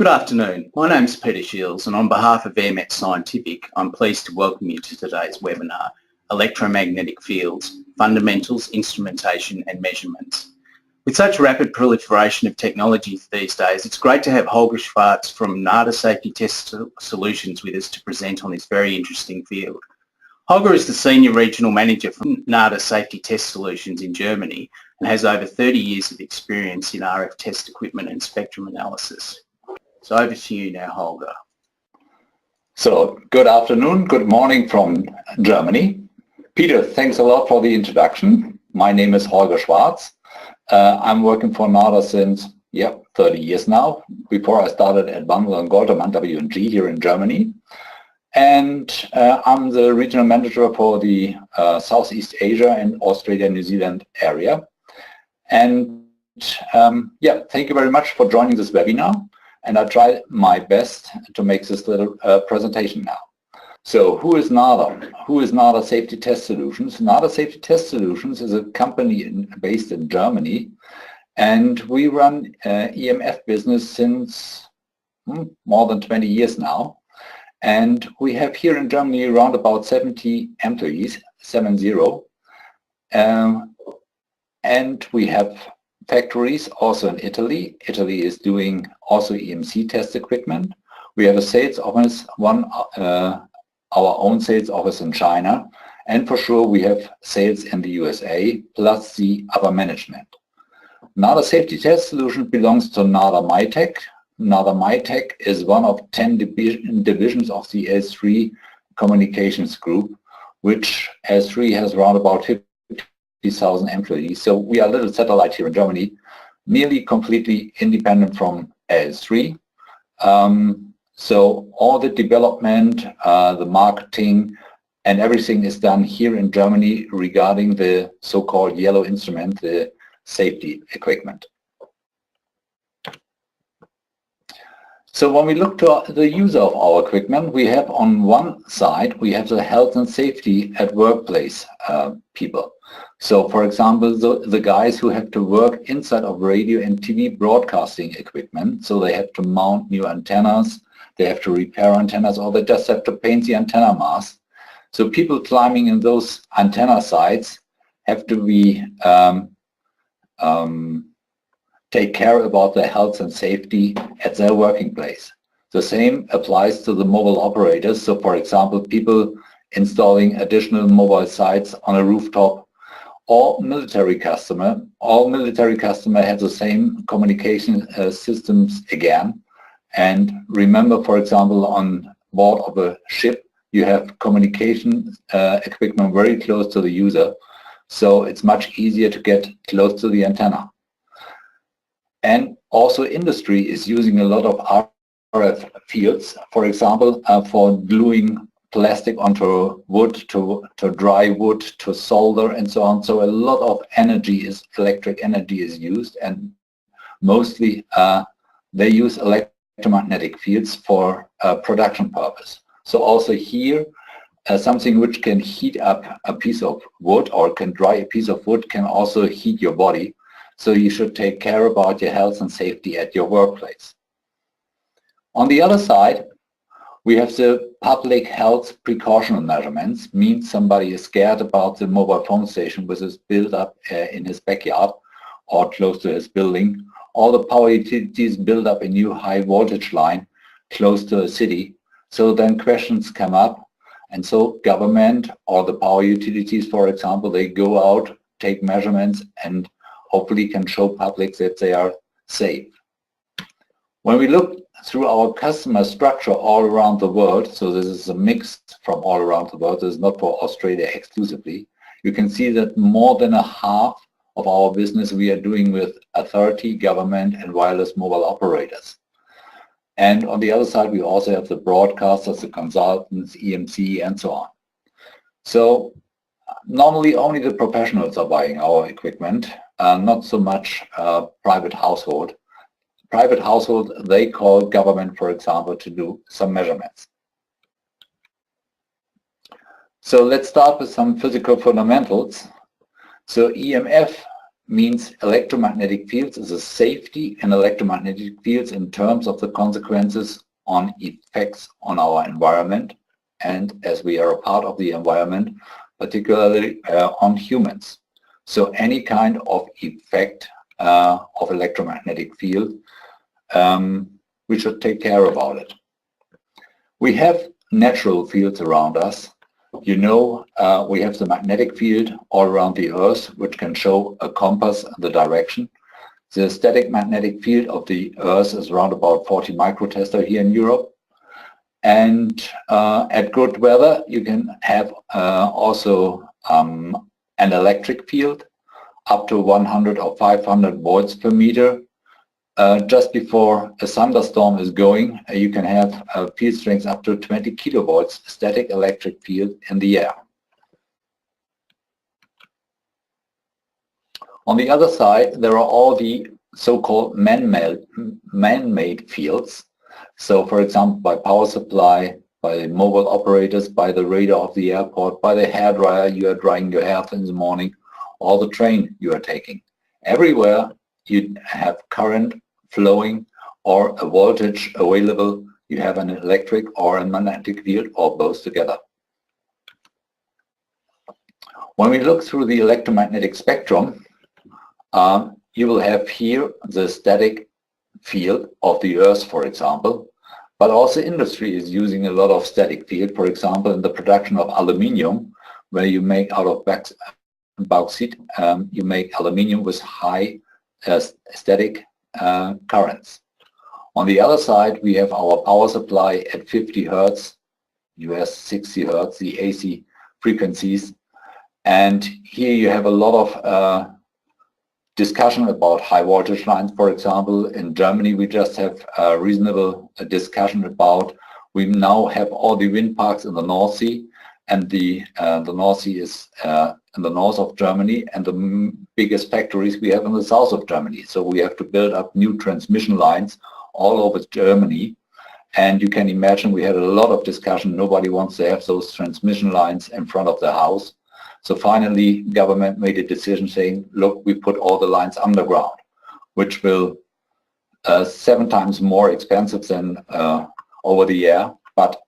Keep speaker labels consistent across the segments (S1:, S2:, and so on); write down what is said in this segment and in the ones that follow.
S1: Good afternoon. My name is Peter Shields, and on behalf of EMF Scientific, I'm pleased to welcome you to today's webinar, Electromagnetic Fields, Fundamentals, Instrumentation and Measurements. With such rapid proliferation of technology these days, it's great to have Holger Schwarz from Narda Safety Test Solutions with us to present on this very interesting field. Holger is the Senior Regional Manager from Narda Safety Test Solutions in Germany and has over 30 years of experience in RF test equipment and spectrum analysis. So over to you now, Holger.
S2: So, good afternoon, good morning from Germany. Peter, thanks a lot for the introduction. My name is Holger Schwarz. I'm working for Narda since 30 years now. Before I started at Wandel & Goltermann W&G here in Germany. And I'm the regional manager for the Southeast Asia and Australia, New Zealand area. And thank you very much for joining this webinar. And I try my best to make this little presentation now. So who is Narda? Who is Narda Safety Test Solutions? Narda Safety Test Solutions is a company based in Germany, and we run EMF business since more than 20 years now. And we have here in Germany around about 70 employees, 70. And we have factories also in Italy. Italy is doing also EMC test equipment. We have a sales office, our own sales office in China, and for sure we have sales in the USA plus the upper management. Narda Safety Test Solutions belongs to Narda Mytech. Narda Mytech is one of 10 divisions of the S3 communications group, which S3 has around about 50,000 employees. So we are a little satellite here in Germany, nearly completely independent from S3. So all the development, the marketing, and everything is done here in Germany regarding the so-called yellow instrument, the safety equipment. So when we look to the user of our equipment, we have on one side, we have the health and safety at workplace people. So for example, the guys who have to work inside of radio and TV broadcasting equipment, so they have to mount new antennas, they have to repair antennas, or they just have to paint the antenna mask. So people climbing in those antenna sites have to be take care about their health and safety at their working place. The same applies to the mobile operators. So for example, people installing additional mobile sites on a rooftop, or military customer. All military customer have the same communication systems again. And remember, for example, on board of a ship, you have communication equipment very close to the user. So it's much easier to get close to the antenna. And also industry is using a lot of RF fields, for example, for gluing plastic onto wood, to dry wood, to solder and so on. So a lot of energy electric energy is used, and mostly they use electromagnetic fields for production purpose. So also here, something which can heat up a piece of wood or can dry a piece of wood can also heat your body. So you should take care about your health and safety at your workplace. On the other side, we have the public health precaution measurements. Means somebody is scared about the mobile phone station which is built up in his backyard or close to his building. All the power utilities build up a new high voltage line close to a city. So then questions come up, and so government or the power utilities, for example, they go out, take measurements, and hopefully can show public that they are safe. When we look through our customer structure all around the world, so this is a mix from all around the world, this is not for Australia exclusively, you can see that more than a half of our business we are doing with authority, government and wireless mobile operators. And on the other side we also have the broadcasters, the consultants, EMC and so on. So normally only the professionals are buying our equipment, not so much private household. Private household, they call government, for example, to do some measurements. So let's start with some physical fundamentals. So EMF means electromagnetic fields is a safety in electromagnetic fields in terms of the consequences on effects on our environment, and as we are a part of the environment, particularly on humans. So any kind of effect of electromagnetic field, we should take care about it. We have natural fields around us. You know, we have the magnetic field all around the Earth, which can show a compass and the direction. The static magnetic field of the Earth is around about 40 microtesla here in Europe. And at good weather, you can have also an electric field up to 100 or 500 volts per meter. Just before a thunderstorm is going, you can have field strengths up to 20 kilovolts static electric field in the air. On the other side, there are all the so-called man-made fields. So, for example, by power supply, by mobile operators, by the radar of the airport, by the hairdryer you are drying your hair in the morning, or the train you are taking. Everywhere you have current flowing or a voltage available, you have an electric or a magnetic field or both together. When we look through the electromagnetic spectrum, you will have here the static field of the Earth, for example, but also industry is using a lot of static field, for example, in the production of aluminium, where you make out of bauxite, you make aluminium with high static currents. On the other side, we have our power supply at 50 Hertz, US 60 Hertz, the AC frequencies. And here you have a lot of discussion about high voltage lines. For example, in Germany, we just have a reasonable discussion about, we now have all the wind parks in the North Sea, and the North Sea is in the north of Germany, and the biggest factories we have in the south of Germany. So we have to build up new transmission lines all over Germany. And you can imagine we had a lot of discussion. Nobody wants to have those transmission lines in front of the house. So finally, government made a decision saying, look, we put all the lines underground, which will 7 times more expensive than over the air. But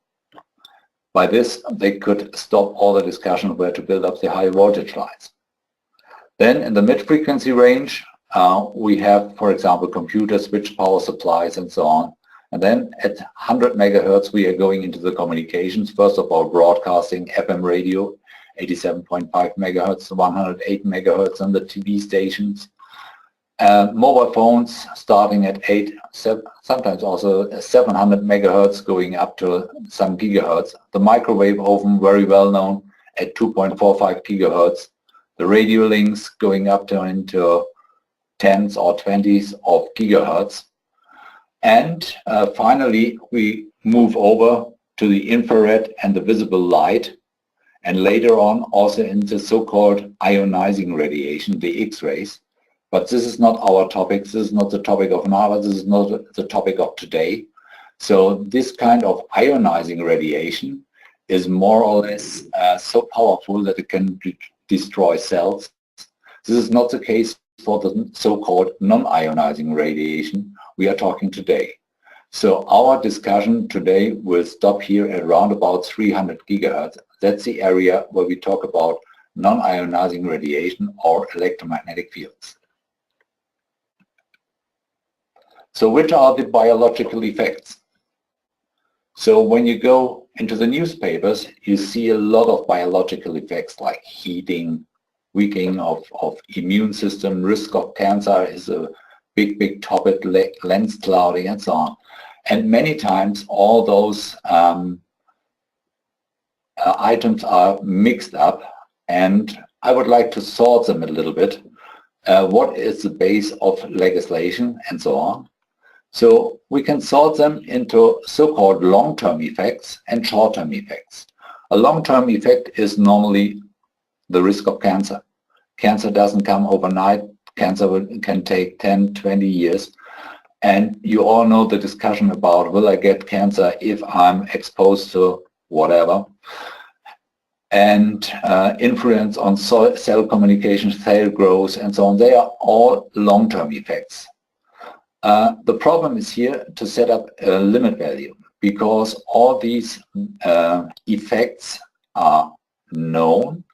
S2: by this, they could stop all the discussion of where to build up the high voltage lines. Then in the mid-frequency range, we have, for example, computer switch power supplies and so on. And then at 100 megahertz, we are going into the communications. First of all, broadcasting, FM radio, 87.5 megahertz, 108 megahertz on the TV stations. Mobile phones starting at 8, sometimes also 700 megahertz going up to some gigahertz. The microwave oven, very well known, at 2.45 gigahertz. The radio links going up to into tens or 20s of gigahertz. And finally, we move over to the infrared and the visible light, and later on also into so-called ionizing radiation, the X-rays. But this is not our topic. This is not the topic of Narda. This is not the topic of today. So this kind of ionizing radiation is more or less so powerful that it can destroy cells. This is not the case for the so-called non-ionizing radiation we are talking today. So our discussion today will stop here at around about 300 gigahertz. That's the area where we talk about non-ionizing radiation or electromagnetic fields. So which are the biological effects? So when you go into the newspapers, you see a lot of biological effects like heating, weakening of immune system, risk of cancer is a big topic, lens clouding and so on. And many times all those items are mixed up, and I would like to sort them a little bit. What is the base of legislation and so on? So we can sort them into so-called long-term effects and short-term effects. A long-term effect is normally the risk of cancer. Cancer doesn't come overnight. Cancer can take 10, 20 years. And you all know the discussion about, will I get cancer if I'm exposed to whatever? and influence on cell communication, cell growth, and so on. They are all long-term effects. The problem is here to set up a limit value, because all these effects are known,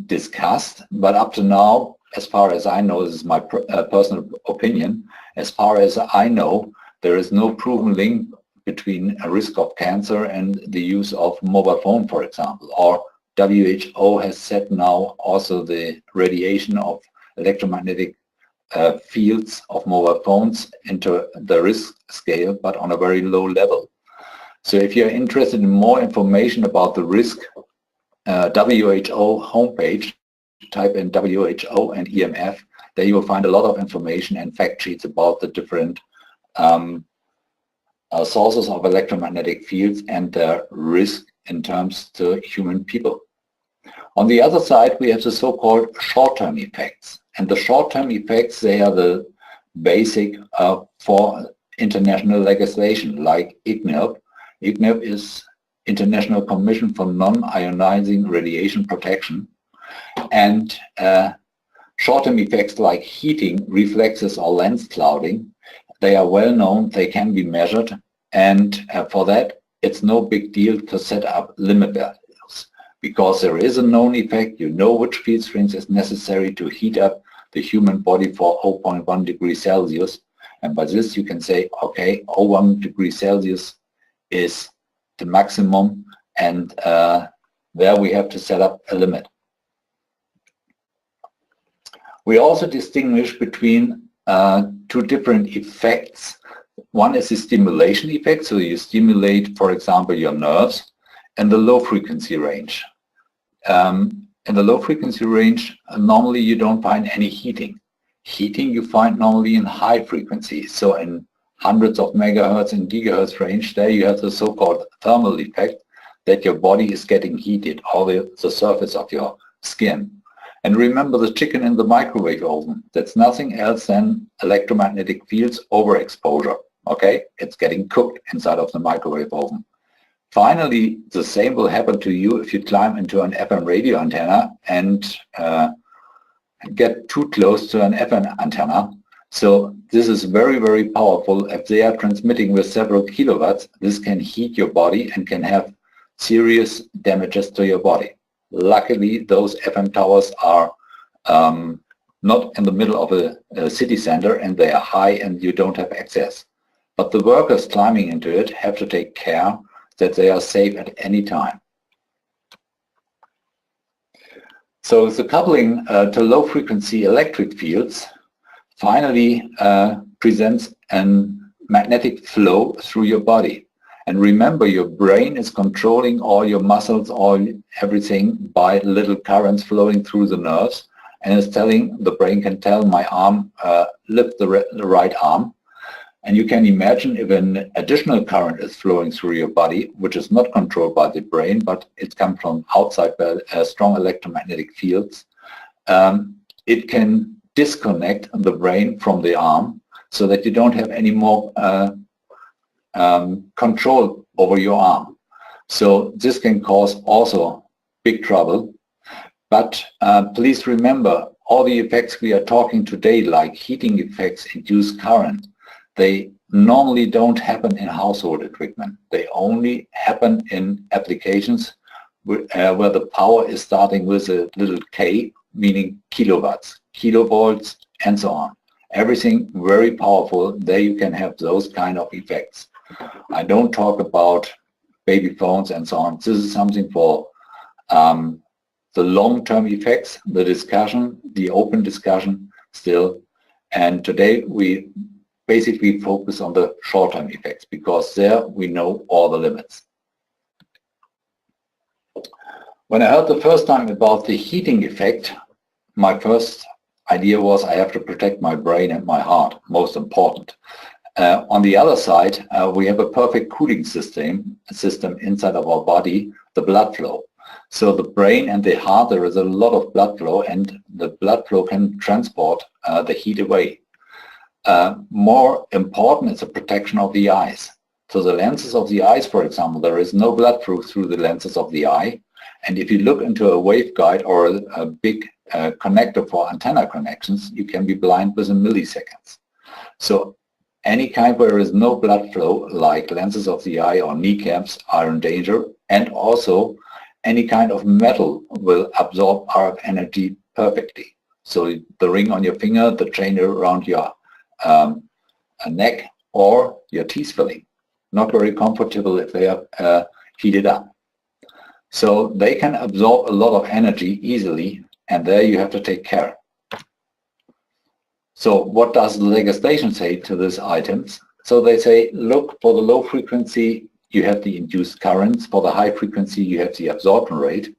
S2: discussed, but up to now, as far as I know, this is my personal opinion, as far as I know, there is no proven link between a risk of cancer and the use of mobile phone, for example. Or WHO has set now also the radiation of electromagnetic fields of mobile phones into the risk scale, but on a very low level. So if you're interested in more information about the risk, WHO homepage, type in WHO and EMF, there you will find a lot of information and fact sheets about the different sources of electromagnetic fields and their risk in terms to human people. On the other side, we have the so-called short-term effects. And the short-term effects, they are the basic for international legislation, like ICNIRP. ICNIRP is International Commission for Non-Ionizing Radiation Protection. And short-term effects like heating, reflexes, or lens clouding, they are well known, they can be measured, and for that, it's no big deal to set up limit values, because there is a known effect. You know which field strength is necessary to heat up the human body for 0.1 degrees Celsius, and by this you can say, okay, 0.1 degrees Celsius is the maximum, and there we have to set up a limit. We also distinguish between two different effects. One is the stimulation effect, so you stimulate, for example, your nerves, and the low frequency range. In the low frequency range, normally you don't find any heating. Heating you find normally in high frequency, so in hundreds of megahertz and gigahertz range, there you have the so-called thermal effect, that your body is getting heated, or the surface of your skin. And remember the chicken in the microwave oven. That's nothing else than electromagnetic fields overexposure. Okay? It's getting cooked inside of the microwave oven. Finally, the same will happen to you if you climb into an FM radio antenna and get too close to an FM antenna. So this is very, very powerful. If they are transmitting with several kilowatts, this can heat your body and can have serious damages to your body. Luckily, those FM towers are not in the middle of a city center, and they are high and you don't have access. But the workers climbing into it have to take care that they are safe at any time. So the coupling to low frequency electric fields finally presents a magnetic flow through your body. And remember, your brain is controlling all your muscles, everything by little currents flowing through the nerves, and it's telling, the brain can tell my arm, lift the right arm. And you can imagine if an additional current is flowing through your body, which is not controlled by the brain, but it comes from outside by strong electromagnetic fields, it can disconnect the brain from the arm so that you don't have any more control over your arm. So this can cause also big trouble. But please remember, all the effects we are talking today, like heating effects, induced current, they normally don't happen in household equipment. They only happen in applications where the power is starting with a little k, meaning kilowatts, kilovolts, and so on. Everything very powerful. There you can have those kind of effects. I don't talk about baby phones and so on. This is something for the long-term effects, the discussion, the open discussion still. And today we basically focus on the short-term effects, because there we know all the limits. When I heard the first time about the heating effect, my first idea was I have to protect my brain and my heart, most important. On the other side, we have a perfect cooling system inside of our body, the blood flow. So the brain and the heart, there is a lot of blood flow, and the blood flow can transport the heat away. More important is the protection of the eyes. So the lenses of the eyes, for example, there is no blood flow through the lenses of the eye, And if you look into a waveguide or a big connector for antenna connections, you can be blind within milliseconds. So any kind where there is no blood flow, like lenses of the eye or kneecaps, are in danger, and also any kind of metal will absorb RF energy perfectly. So the ring on your finger, the chain around your neck, or your teeth filling. Not very comfortable if they are heated up. So they can absorb a lot of energy easily, and there you have to take care. So what does the legislation say to these items? So they say, look, for the low frequency, you have the induced currents. For the high frequency, you have the absorption rate.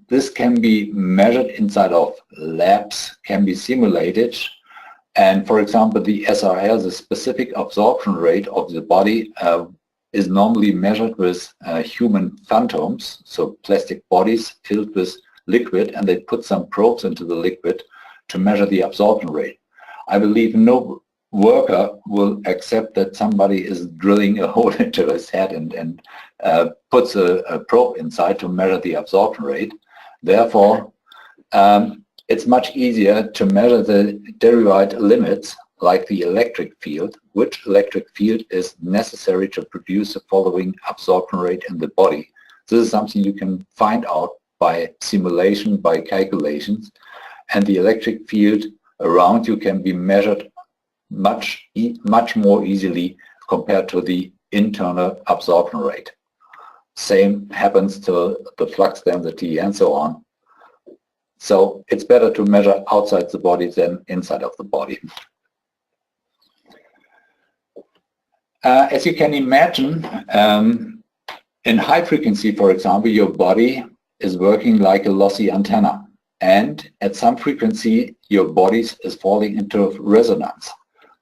S2: This can be measured inside of labs, can be simulated. And for example, the SRL, the specific absorption rate of the body, is normally measured with human phantoms, so plastic bodies filled with liquid, and they put some probes into the liquid to measure the absorption rate. I believe no worker will accept that somebody is drilling a hole into his head and puts a probe inside to measure the absorption rate. Therefore, it's much easier to measure the derived limits, like the electric field, which electric field is necessary to produce the following absorption rate in the body. This is something you can find out by simulation, by calculations, and the electric field around you can be measured much more easily compared to the internal absorption rate. Same happens to the flux density and so on. So it's better to measure outside the body than inside of the body. As you can imagine, in high frequency, for example, your body is working like a lossy antenna. And at some frequency, your body is falling into resonance.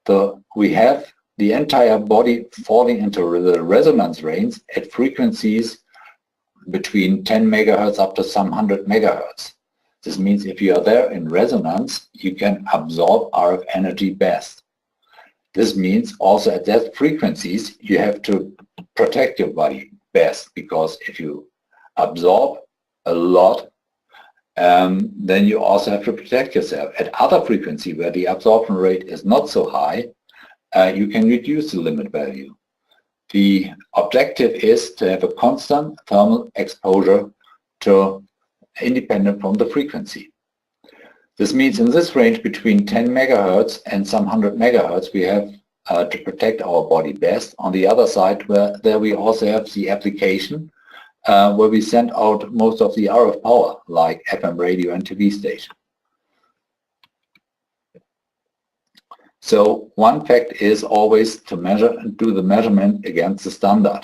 S2: So we have the entire body falling into the resonance range at frequencies between 10 megahertz up to some 100 megahertz. This means if you are there in resonance, you can absorb RF energy best. This means also at that frequencies, you have to protect your body best, because if you absorb a lot, then you also have to protect yourself. At other frequency where the absorption rate is not so high, you can reduce the limit value. The objective is to have a constant thermal exposure to independent from the frequency. This means in this range between 10 megahertz and some 100 megahertz, we have to protect our body best. On the other side, there we also have the application where we send out most of the RF power, like FM radio and TV station. So one fact is always to measure and do the measurement against the standard.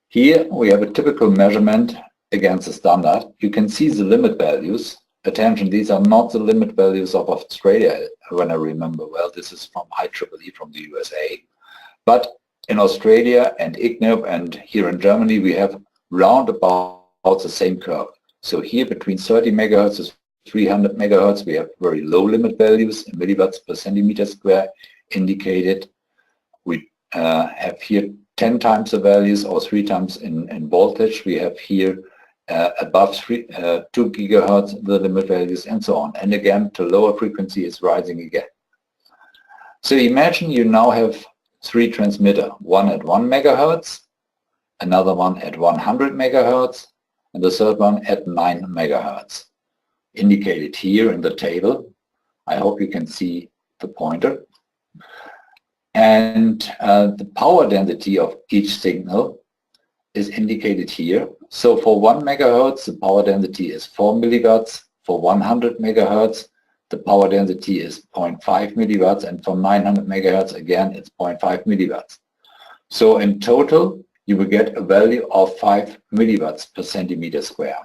S2: Here we have a typical measurement against the standard. You can see the limit values. Attention, these are not the limit values of Australia, when I remember well. This is from IEEE from the USA. But in Australia and IGNIP and here in Germany, we have round about the same curve. So here between 30 megahertz to 300 megahertz, we have very low limit values in milliwatts per centimeter square indicated. We have here 10 times the values or 3 times in voltage. We have here above 2 gigahertz the limit values and so on. And again, to lower frequency is rising again. So imagine you now have 3 transmitters, one at 1 megahertz, another one at 100 megahertz, and the third one at 9 megahertz. Indicated here in the table. I hope you can see the pointer. And the power density of each signal is indicated here. So for 1 megahertz, the power density is 4 milliwatts. For 100 megahertz, the power density is 0.5 milliwatts. And for 900 megahertz, again, it's 0.5 milliwatts. So in total, you will get a value of 5 milliwatts per centimeter square.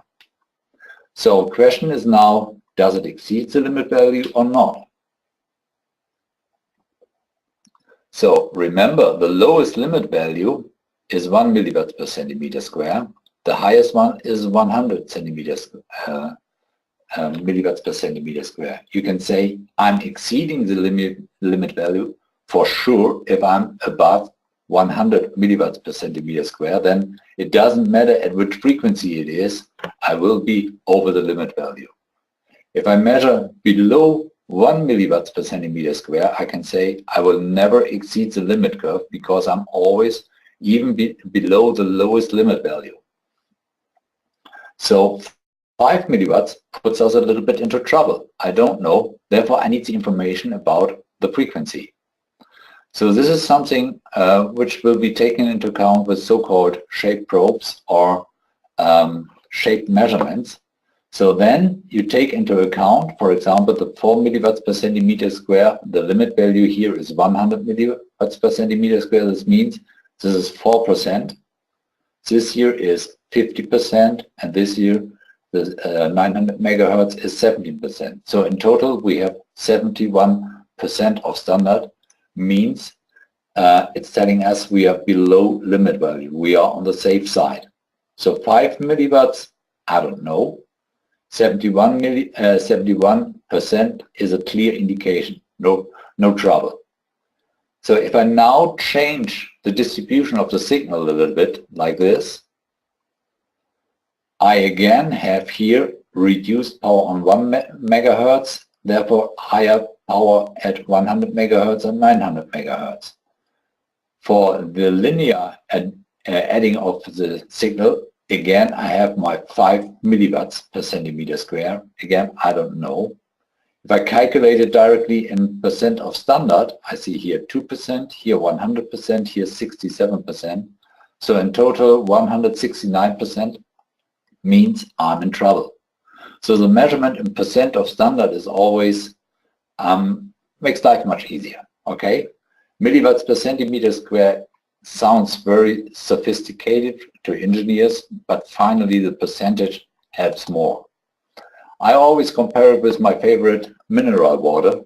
S2: So the question is now, does it exceed the limit value or not? So remember, the lowest limit value is 1 milliwatts per centimeter square. The highest one is 100 milliwatts per centimeter square. You can say, I'm exceeding the limit value for sure if I'm above 100 milliwatts per centimeter square, then it doesn't matter at which frequency it is, I will be over the limit value. If I measure below 1 milliwatts per centimeter square, I can say I will never exceed the limit curve because I'm always even below the lowest limit value. So 5 milliwatts puts us a little bit into trouble. I don't know, therefore I need the information about the frequency. So this is something which will be taken into account with so-called shape probes or shape measurements. So then you take into account, for example, the 4 milliwatts per centimeter square. The limit value here is 100 milliwatts per centimeter square. This means this is 4%. This here is 50%, and this here, the 900 megahertz is 17%. So in total, we have 71% of standard. Means it's telling us we are below limit value. We are on the safe side. So 5 milliwatts, I don't know. 71% is a clear indication. No trouble. So if I now change the distribution of the signal a little bit like this, I again have here reduced power on 1 megahertz, therefore higher power at 100 megahertz and 900 megahertz. For the linear adding of the signal, again I have my 5 milliwatts per centimeter square. Again, I don't know. If I calculate it directly in percent of standard, I see here 2%, here 100%, here 67%. So in total 169% means I'm in trouble. So the measurement in percent of standard is always makes life much easier. Okay, milliwatts per centimeter square sounds very sophisticated to engineers, but finally the percentage helps more. I always compare it with my favorite mineral water.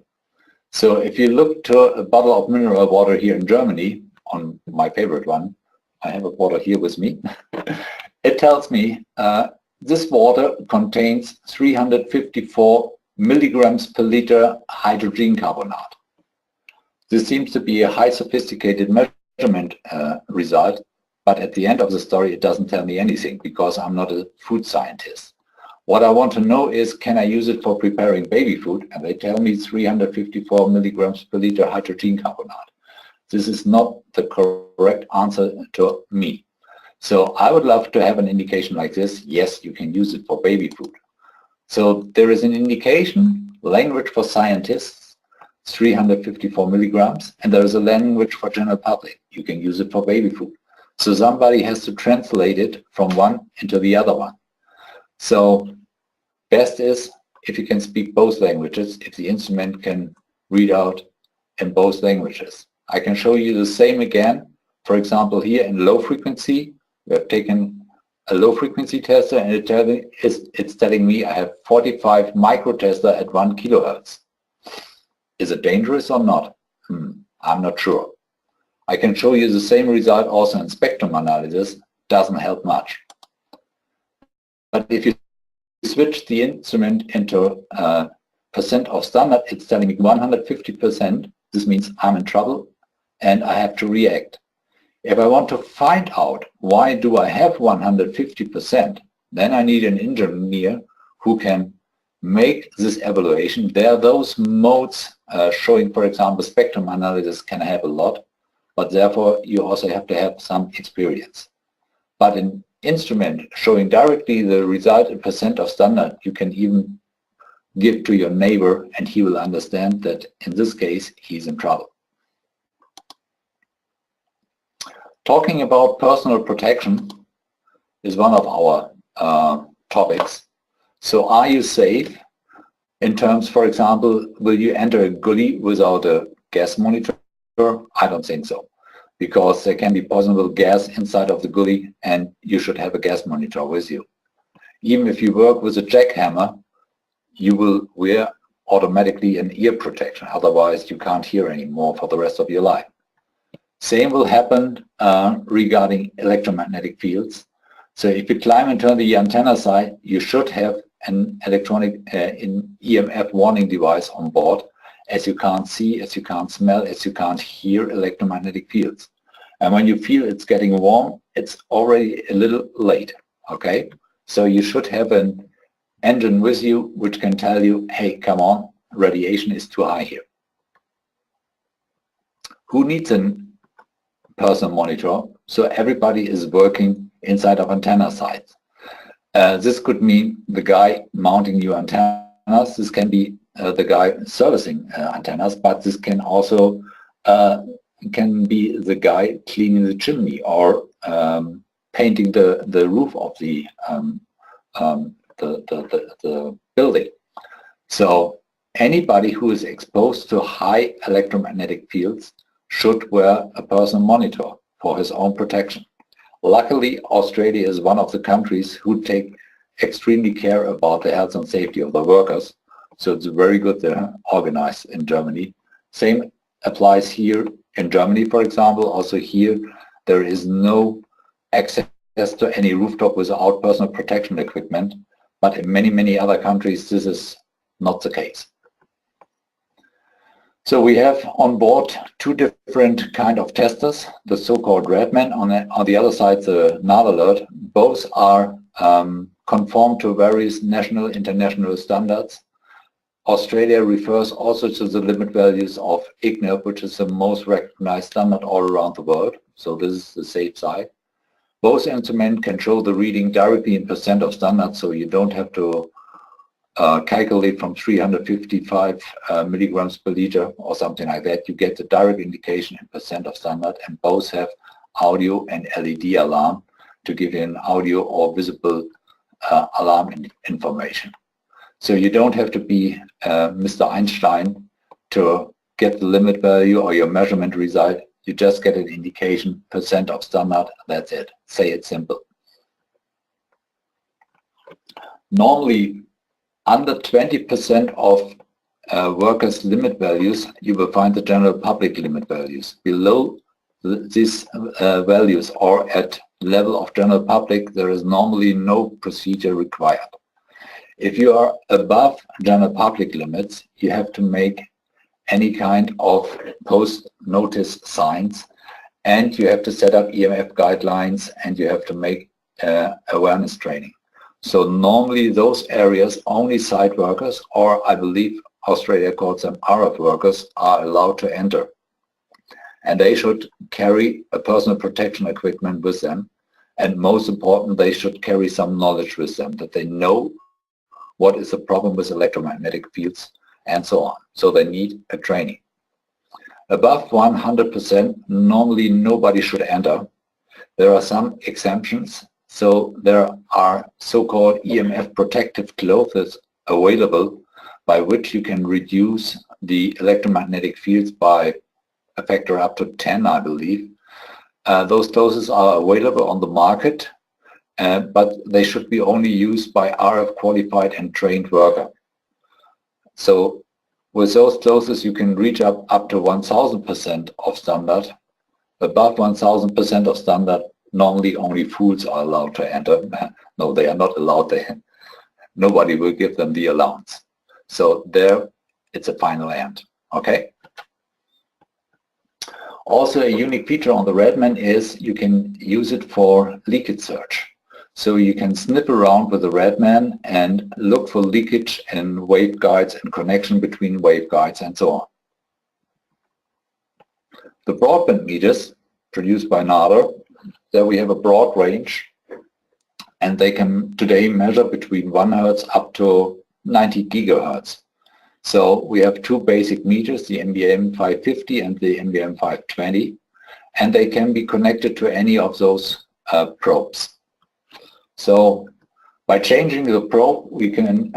S2: So if you look to a bottle of mineral water here in Germany, on my favorite one, I have a bottle here with me, it tells me this water contains 354 milligrams per liter hydrogen carbonate. This seems to be a high sophisticated measurement result, but at the end of the story it doesn't tell me anything because I'm not a food scientist. What I want to know is, can I use it for preparing baby food? And they tell me 354 milligrams per liter hydrogen carbonate. This is not the correct answer to me. So I would love to have an indication like this. Yes, you can use it for baby food. So there is an indication, language for scientists, 354 milligrams, and there is a language for general public. You can use it for baby food. So somebody has to translate it from one into the other one. So best is if you can speak both languages, if the instrument can read out in both languages. I can show you the same again. For example, here in low frequency, we have taken a low frequency tester and it's telling me I have 45 microtester at 1 kilohertz. Is it dangerous or not? I'm not sure. I can show you the same result also in spectrum analysis. Doesn't help much. But if you switch the instrument into percent of standard, it's telling me 150%. This means I'm in trouble and I have to react. If I want to find out why do I have 150%, then I need an engineer who can make this evaluation. There are those modes showing, for example, spectrum analysis can have a lot, but therefore you also have to have some experience. But in instrument showing directly the result in percent of standard, you can even give to your neighbor and he will understand that in this case he's in trouble. Talking about personal protection is one of our topics. So are you safe in terms, for example, will you enter a gully without a gas monitor? I don't think so, because there can be possible gas inside of the gully and you should have a gas monitor with you. Even if you work with a jackhammer, you will wear automatically an ear protection, otherwise you can't hear anymore for the rest of your life. Same will happen regarding electromagnetic fields. So if you climb and turn the antenna side, you should have an electronic EMF warning device on board, as you can't see, as you can't smell, as you can't hear electromagnetic fields. And when you feel it's getting warm, it's already a little late, okay? So you should have an engine with you which can tell you, hey, come on, radiation is too high here. Who needs a personal monitor? So everybody is working inside of antenna sites. This could mean the guy mounting new antennas. This can be the guy servicing antennas, but this can also can be the guy cleaning the chimney or painting the roof of the building. So anybody who is exposed to high electromagnetic fields should wear a personal monitor for his own protection. Luckily, Australia is one of the countries who take extremely care about the health and safety of the workers. So it's very good they're organized in Germany. Same applies here in Germany, for example. Also here, there is no access to any rooftop without personal protection equipment. But in many, many other countries, this is not the case. So we have on board two different kind of testers, the so-called Redman, on the other side the Narda alert. Both are conform to various national, international standards. Australia refers also to the limit values of IGNIR, which is the most recognized standard all around the world. So this is the safe side. Both instruments can show the reading directly in % of standard, so you don't have to calculate from 355 milligrams per liter or something like that. You get the direct indication in % of standard, and both have audio and LED alarm to give you an audio or visible alarm information. So you don't have to be Mr. Einstein to get the limit value or your measurement result. You just get an indication, % of standard, that's it. Say it simple. Normally, under 20% of workers' limit values, you will find the general public limit values. Below these values or at level of general public, there is normally no procedure required. If you are above general public limits, you have to make any kind of post-notice signs, and you have to set up EMF guidelines, and you have to make awareness training. So normally those areas, only site workers, or I believe Australia calls them RF workers, are allowed to enter. And they should carry a personal protection equipment with them. And most important, they should carry some knowledge with them, that they know what is the problem with electromagnetic fields and so on. So they need a training. Above 100%, normally nobody should enter. There are some exemptions. So there are so-called EMF protective clothes available by which you can reduce the electromagnetic fields by a factor up to 10, I believe. Those clothes are available on the market, but they should be only used by RF qualified and trained worker. So with those clothes you can reach up to 1000% of standard. Above 1000% of standard, normally only fools are allowed to enter. No, they are not allowed there. Nobody will give them the allowance. So there, it's a final end. Okay? Also, a unique feature on the Redman is you can use it for leakage search. So you can snip around with the Redman and look for leakage in waveguides and connection between waveguides and so on. The Broadband meters produced by Narda, there we have a broad range, and they can today measure between 1 Hertz up to 90 gigahertz. So we have two basic meters, the MBM 550 and the MBM 520, and they can be connected to any of those probes. So by changing the probe, we can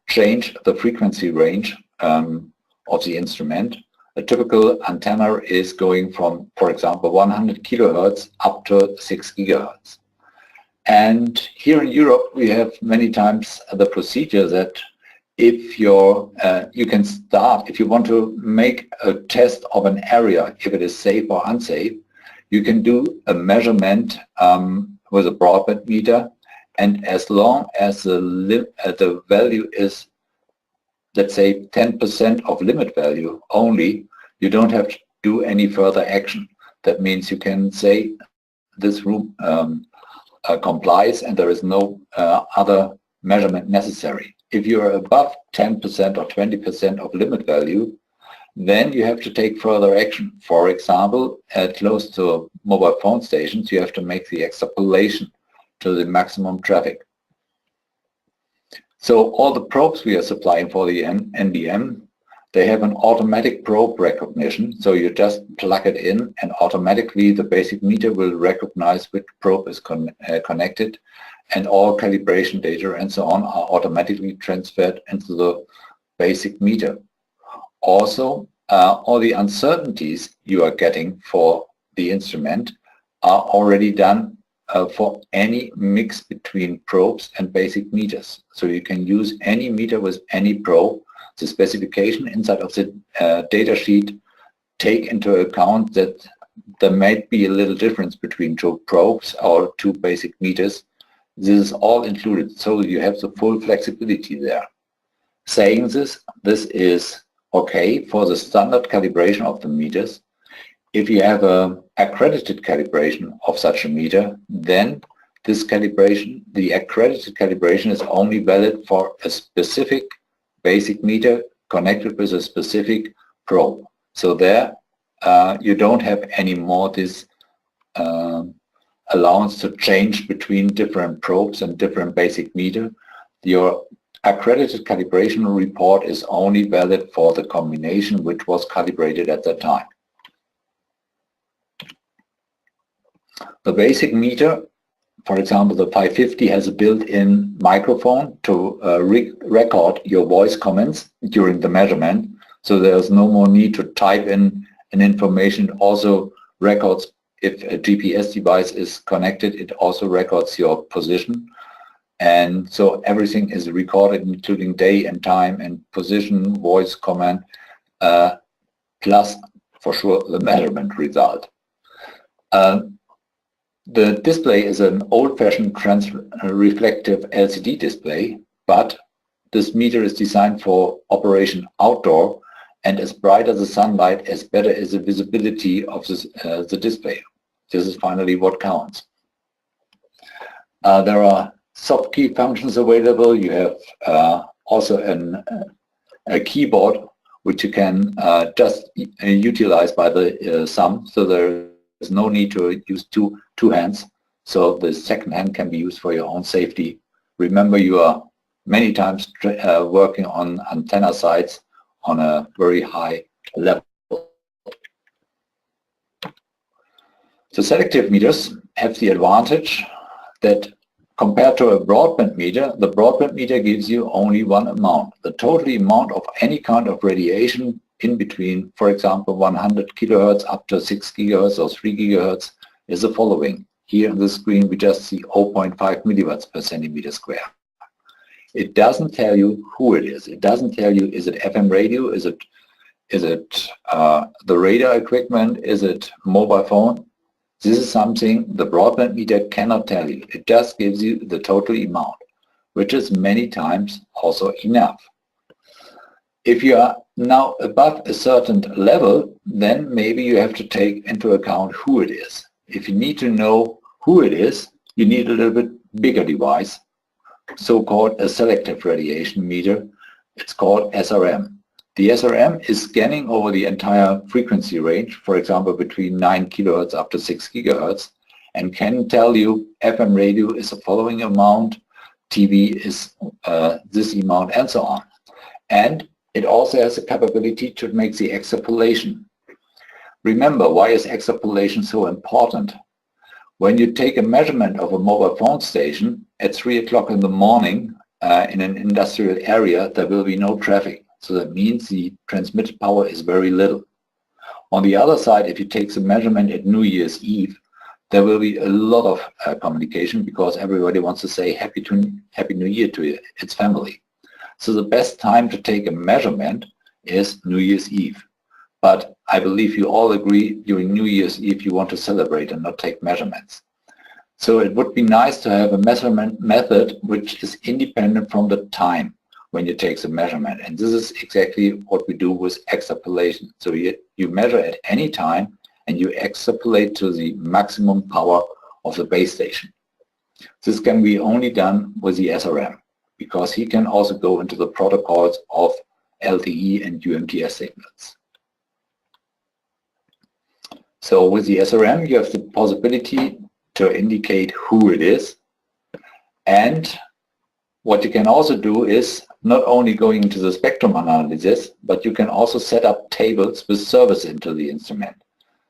S2: change the frequency range of the instrument. A typical antenna is going from, for example, 100 kilohertz up to 6 gigahertz. And here in Europe, we have many times the procedure that if you can start, if you want to make a test of an area, if it is safe or unsafe, you can do a measurement with a broadband meter, and as long as the value is, let's say, 10% of limit value only, you don't have to do any further action. That means you can say this room complies and there is no other measurement necessary. If you are above 10% or 20% of limit value, then you have to take further action. For example, close to mobile phone stations, you have to make the extrapolation to the maximum traffic. So all the probes we are supplying for the NBM, they have an automatic probe recognition. So you just plug it in and automatically the basic meter will recognize which probe is connected, and all calibration data and so on are automatically transferred into the basic meter. Also, all the uncertainties you are getting for the instrument are already done for any mix between probes and basic meters. So you can use any meter with any probe. The specification inside of the data sheet take into account that there might be a little difference between two probes or two basic meters. This is all included, so you have the full flexibility there. Saying this is okay for the standard calibration of the meters. If you have an accredited calibration of such a meter, then this calibration, the accredited calibration, is only valid for a specific basic meter connected with a specific probe. So there you don't have any more this allowance to change between different probes and different basic meter. Your accredited calibration report is only valid for the combination which was calibrated at that time. The basic meter, for example, the 550 has a built-in microphone to record your voice comments during the measurement, so there's no more need to type in an information. It also records if a GPS device is connected, it also records your position. And so everything is recorded, including day and time and position, voice comment, plus for sure the measurement result. The display is an old-fashioned reflective LCD display, but this meter is designed for operation outdoor, and as brighter the sunlight, as better is the visibility of this, the display. This is finally what counts. There are soft key functions available. You have also a keyboard which you can just utilize by the thumb, so there is no need to use two hands. So the second hand can be used for your own safety. Remember, you are many times working on antenna sites on a very high level. The selective meters have the advantage that compared to a broadband meter, the broadband meter gives you only one amount. The total amount of any kind of radiation in between, for example, 100 kilohertz up to 6 gigahertz or 3 gigahertz is the following. Here on the screen we just see 0.5 milliwatts per centimeter square. It doesn't tell you who it is. It doesn't tell you, is it FM radio, is it the radar equipment, is it mobile phone? This is something the broadband meter cannot tell you. It just gives you the total amount, which is many times also enough. If you are now above a certain level, then maybe you have to take into account who it is. If you need to know who it is, you need a little bit bigger device, so-called a selective radiation meter. It's called SRM. The SRM is scanning over the entire frequency range, for example, between 9 kilohertz up to 6 gigahertz, and can tell you FM radio is the following amount, TV is this amount, and so on. And it also has the capability to make the extrapolation. Remember, why is extrapolation so important? When you take a measurement of a mobile phone station at 3 o'clock in the morning in an industrial area, there will be no traffic. So that means the transmitted power is very little. On the other side, if you take the measurement at New Year's Eve, there will be a lot of communication because everybody wants to say Happy New Year to its family. So the best time to take a measurement is New Year's Eve. But I believe you all agree during New Year's Eve you want to celebrate and not take measurements. So it would be nice to have a measurement method which is independent from the time when you take the measurement. And this is exactly what we do with extrapolation. So you measure at any time and you extrapolate to the maximum power of the base station. This can be only done with the SRM, because he can also go into the protocols of LTE and UMTS signals. So with the SRM, you have the possibility to indicate who it is, and what you can also do is not only going into the spectrum analysis, but you can also set up tables with service into the instrument.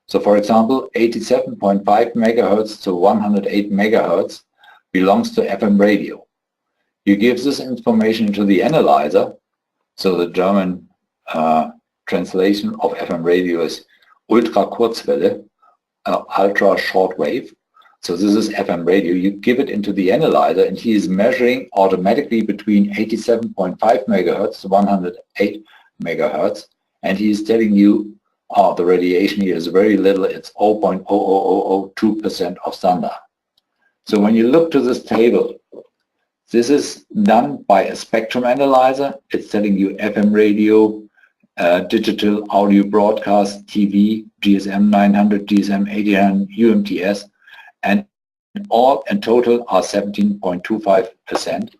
S2: So for example, 87.5 megahertz to 108 megahertz belongs to FM radio. You give this information to the analyzer, so the German translation of FM radio is Ultra Kurzwelle, ultra short wave. So this is FM radio. You give it into the analyzer and he is measuring automatically between 87.5 megahertz to 108 megahertz, and he is telling you, oh, the radiation here is very little, it's 0.00002% of standard. So when you look to this table, this is done by a spectrum analyzer. It's telling you FM radio, digital audio broadcast, TV, GSM 900, GSM 800, UMTS, and all in total are 17.25%.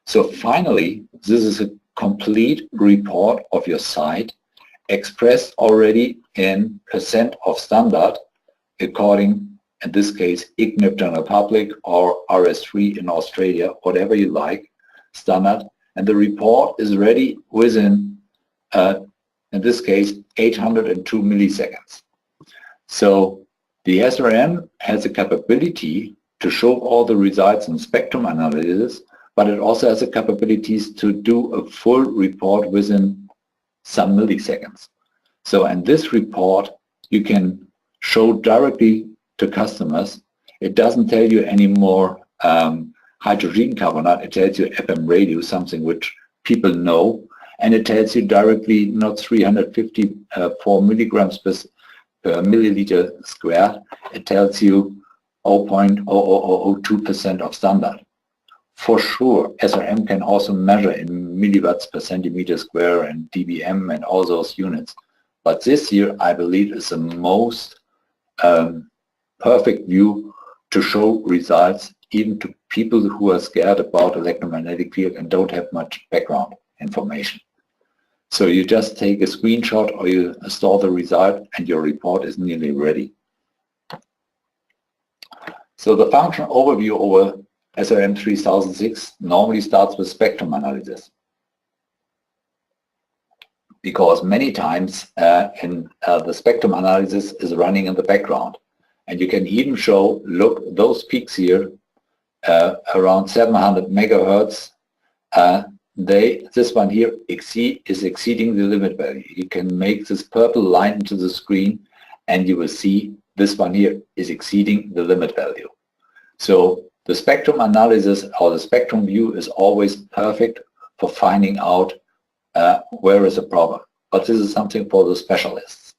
S2: So finally, this is a complete report of your site expressed already in percent of standard according, in this case, IGNIP General Public or RS3 in Australia, whatever you like, standard. And the report is ready within, in this case, 802 milliseconds. So the SRM has the capability to show all the results in spectrum analysis, but it also has the capabilities to do a full report within some milliseconds. So in this report, you can show directly to customers. It doesn't tell you anymore hydrogen carbonate, it tells you FM radio, something which people know, and it tells you directly not 354 milligrams per milliliter squared, it tells you 0.0002% of standard. For sure, SRM can also measure in milliwatts per centimeter square and dBm and all those units. But this here, I believe, is the most perfect view to show results even to people who are scared about electromagnetic field and don't have much background information. So you just take a screenshot or you store the result and your report is nearly ready. So the function overview over SRM 3006 normally starts with spectrum analysis, because many times the spectrum analysis is running in the background, and you can even show, look, those peaks here around 700 megahertz, this one here is exceeding the limit value. You can make this purple line into the screen and you will see this one here is exceeding the limit value. So the spectrum analysis or the spectrum view is always perfect for finding out where is the problem. But this is something for the specialists.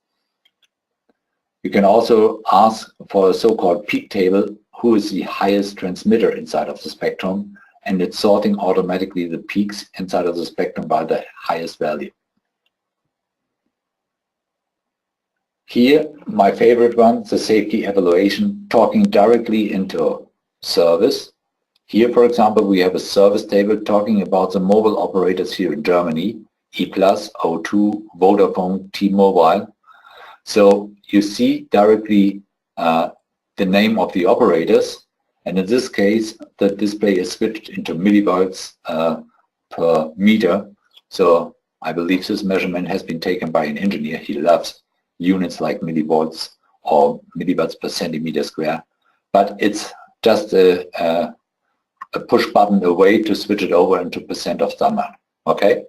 S2: You can also ask for a so-called peak table, who is the highest transmitter inside of the spectrum, and it's sorting automatically the peaks inside of the spectrum by the highest value. Here, my favorite one, the safety evaluation, talking directly into service. Here, for example, we have a service table talking about the mobile operators here in Germany, E+, O2, Vodafone, T-Mobile. So you see directly the name of the operators, and in this case, the display is switched into millivolts per meter. So I believe this measurement has been taken by an engineer. He loves units like millivolts or milliwatts per centimeter square, but it's just a push button away to switch it over into percent of standard. Okay.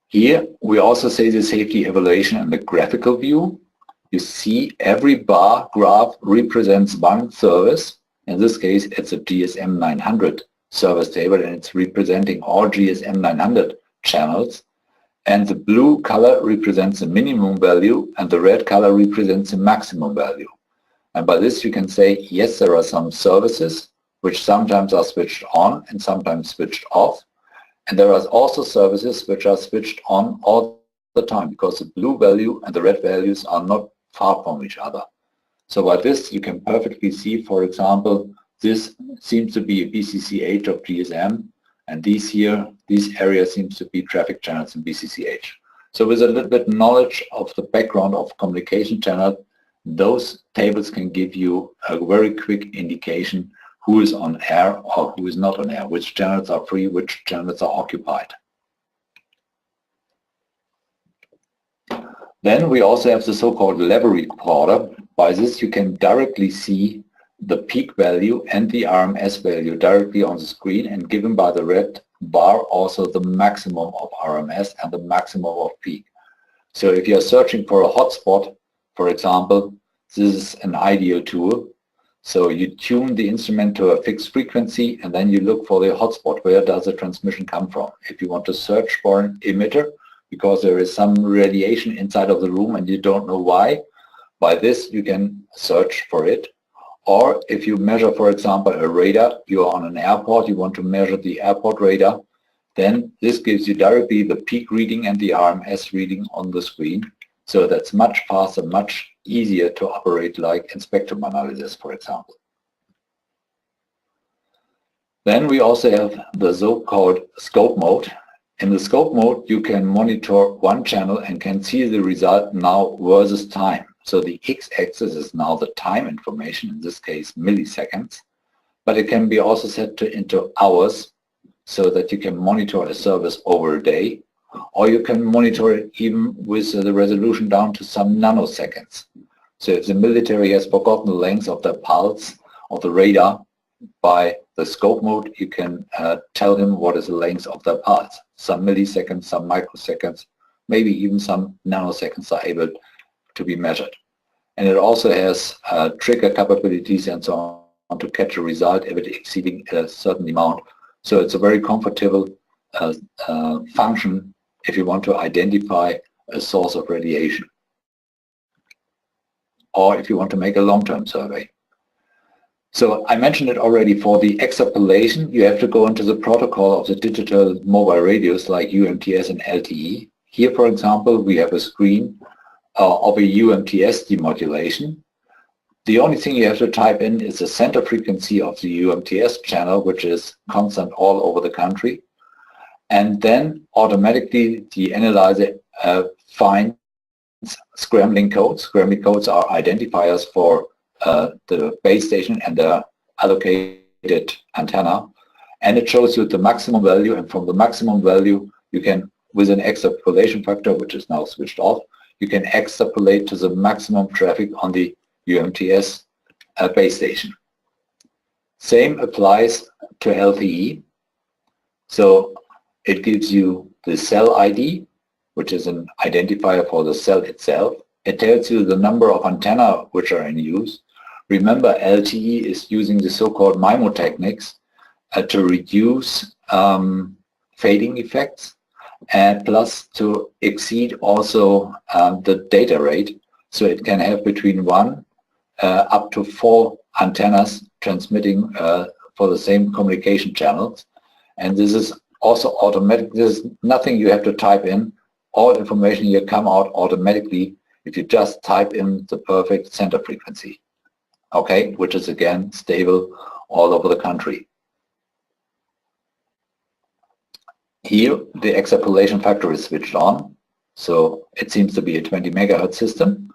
S2: Here we also say the safety evaluation in the graphical view. You see every bar graph represents one service. In this case, it's a GSM 900 service table, and it's representing all GSM 900 channels. And the blue color represents the minimum value, and the red color represents the maximum value. And by this you can say, yes, there are some services which sometimes are switched on and sometimes switched off. And there are also services which are switched on all the time because the blue value and the red values are not far from each other. So by this you can perfectly see, for example, this seems to be a BCCH of GSM, and these area seems to be traffic channels in BCCH. So with a little bit knowledge of the background of communication channel, those tables can give you a very quick indication who is on air or who is not on air, which channels are free, which channels are occupied. Then we also have the so-called level recorder. By this you can directly see the peak value and the RMS value directly on the screen, and given by the red bar also the maximum of RMS and the maximum of peak. So if you are searching for a hotspot, for example, this is an ideal tool. So you tune the instrument to a fixed frequency and then you look for the hotspot. Where does the transmission come from? If you want to search for an emitter because there is some radiation inside of the room and you don't know why, by this you can search for it. Or if you measure, for example, a radar, you are on an airport, you want to measure the airport radar, then this gives you directly the peak reading and the RMS reading on the screen. So that's much faster, much easier to operate, like in spectrum analysis, for example. Then we also have the so-called scope mode. In the scope mode, you can monitor one channel and can see the result now versus time. So the x-axis is now the time information, in this case milliseconds, but it can be also set into hours so that you can monitor a service over a day, or you can monitor it even with the resolution down to some nanoseconds. So if the military has forgotten the length of the pulse of the radar, by the scope mode you can tell him what is the length of the pulse. Some milliseconds, some microseconds, maybe even some nanoseconds are able to be measured. And it also has trigger capabilities and so on to catch a result if it exceeding a certain amount. So it's a very comfortable function if you want to identify a source of radiation, or if you want to make a long-term survey. So I mentioned it already, for the extrapolation you have to go into the protocol of the digital mobile radios like UMTS and LTE. Here, for example, we have a screen of a UMTS demodulation. The only thing you have to type in is the center frequency of the UMTS channel, which is constant all over the country. And then automatically the analyzer finds scrambling codes. Scrambling codes are identifiers for the base station and the allocated antenna. And it shows you the maximum value, and from the maximum value you can, with an extrapolation factor, which is now switched off, you can extrapolate to the maximum traffic on the UMTS base station. Same applies to LTE. So it gives you the cell ID, which is an identifier for the cell itself. It tells you the number of antenna which are in use. Remember, LTE is using the so-called MIMO techniques to reduce fading effects, and plus to exceed also the data rate. So it can have between 1 up to 4 antennas transmitting for the same communication channels. And this is also automatic. There's nothing you have to type in. All information here come out automatically if you just type in the perfect center frequency, okay, which is again stable all over the country. Here the extrapolation factor is switched on, so it seems to be a 20 megahertz system.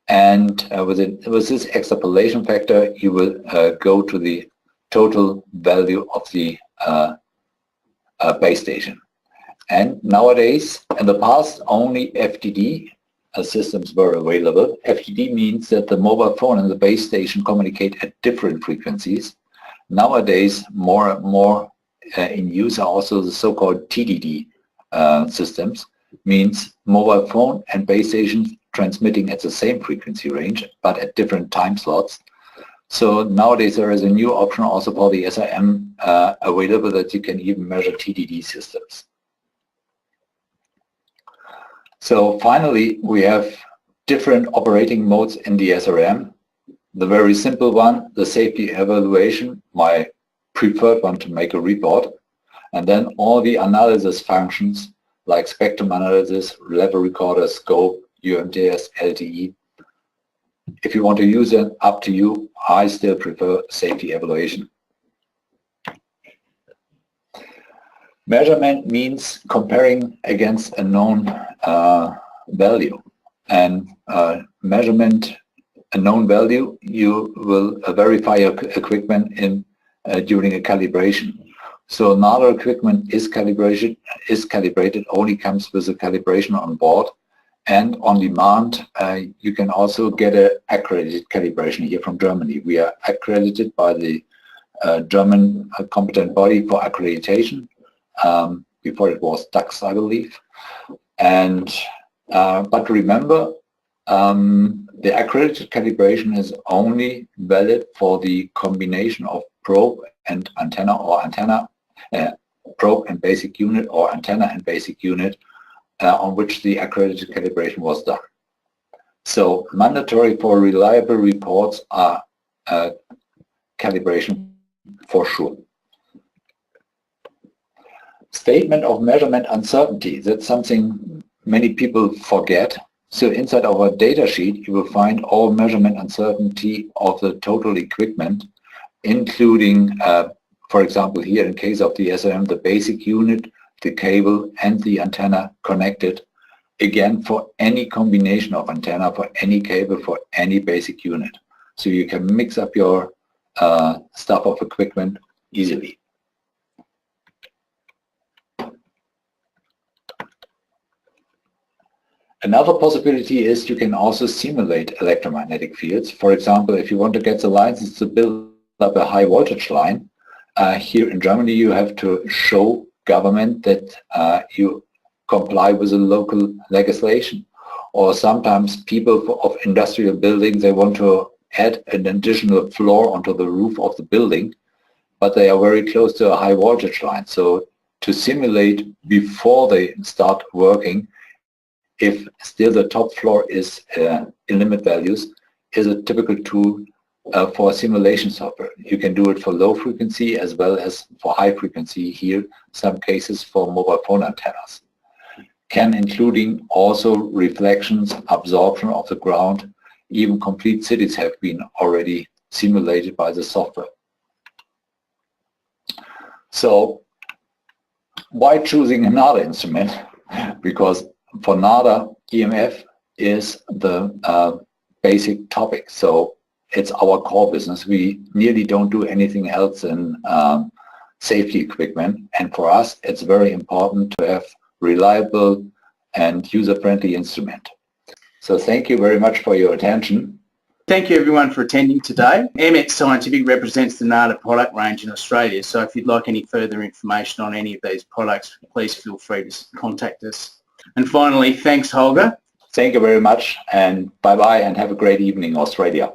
S2: And with this extrapolation factor you will go to the total value of the base station. And nowadays, in the past, only FDD systems were available. FDD means that the mobile phone and the base station communicate at different frequencies. Nowadays, more and more in use are also the so-called TDD systems, means mobile phone and base stations transmitting at the same frequency range, but at different time slots. So nowadays there is a new option also for the SIM available, that you can even measure TDD systems. So finally, we have different operating modes in the SRM. The very simple one, the safety evaluation, my preferred one to make a report. And then all the analysis functions like spectrum analysis, level recorder, scope, UMTS, LTE. If you want to use it, up to you. I still prefer safety evaluation. Measurement means comparing against a known value. And measurement, a known value, you will verify your equipment in during a calibration. So Narda equipment is calibrated, only comes with a calibration on board, and on demand you can also get an accredited calibration here from Germany. We are accredited by the German competent body for accreditation. Before it was DAX, I believe. And but remember, the accredited calibration is only valid for the combination of probe and antenna, or antenna, probe and basic unit, or antenna and basic unit, on which the accredited calibration was done. So mandatory for reliable reports are calibration for sure. Statement of measurement uncertainty, that's something many people forget. So inside our data sheet you will find all measurement uncertainty of the total equipment, including, for example, here in case of the SRM, the basic unit, the cable and the antenna connected. Again, for any combination of antenna, for any cable, for any basic unit. So you can mix up your stuff of equipment easily. Another possibility is you can also simulate electromagnetic fields. For example, if you want to get the license to build up a high voltage line, here in Germany you have to show government that you comply with the local legislation. Or sometimes people of industrial buildings, they want to add an additional floor onto the roof of the building, but they are very close to a high voltage line. So to simulate before they start working, if still the top floor is in limit values, is a typical tool for simulation software. You can do it for low frequency as well as for high frequency, here some cases for mobile phone antennas. Can including also reflections, absorption of the ground, even complete cities have been already simulated by the software. So why choosing another instrument? Because for Narda, EMF is the basic topic. So it's our core business. We nearly don't do anything else in safety equipment. And for us, it's very important to have reliable and user-friendly instrument. So thank you very much for your attention.
S1: Thank you everyone for attending today. EMF Scientific represents the Narda product range in Australia. So if you'd like any further information on any of these products, please feel free to contact us. And finally, thanks Holger.
S2: Thank you very much, and bye-bye, and have a great evening, Australia.